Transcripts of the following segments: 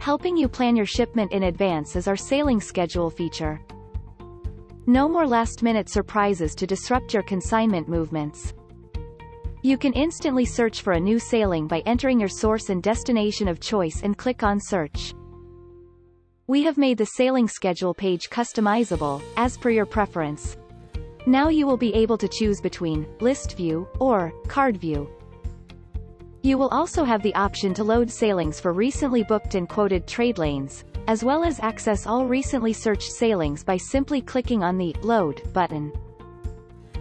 Helping you plan your shipment in advance is our sailing schedule feature. No more last-minute surprises to disrupt your consignment movements. You can instantly search for a new sailing by entering your source and destination of choice and click on Search. We have made the sailing schedule page customizable, as per your preference. Now you will be able to choose between List View or Card View. You will also have the option to load sailings for recently booked and quoted trade lanes, as well as access all recently searched sailings by simply clicking on the Load button.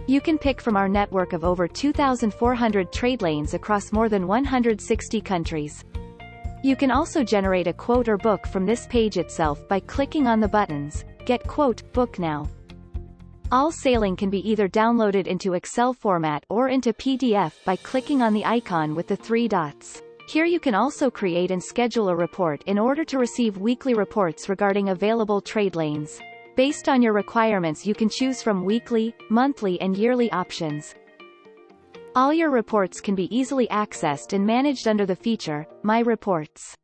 You can pick from our network of over 2,400 trade lanes across more than 160 countries. You can also generate a quote or book from this page itself by clicking on the buttons, Get Quote, Book Now. All sailing can be either downloaded into Excel format or into PDF by clicking on the icon with the 3 dots. Here you can also create and schedule a report in order to receive weekly reports regarding available trade lanes. Based on your requirements, you can choose from weekly, monthly and yearly options. All your reports can be easily accessed and managed under the feature, My Reports.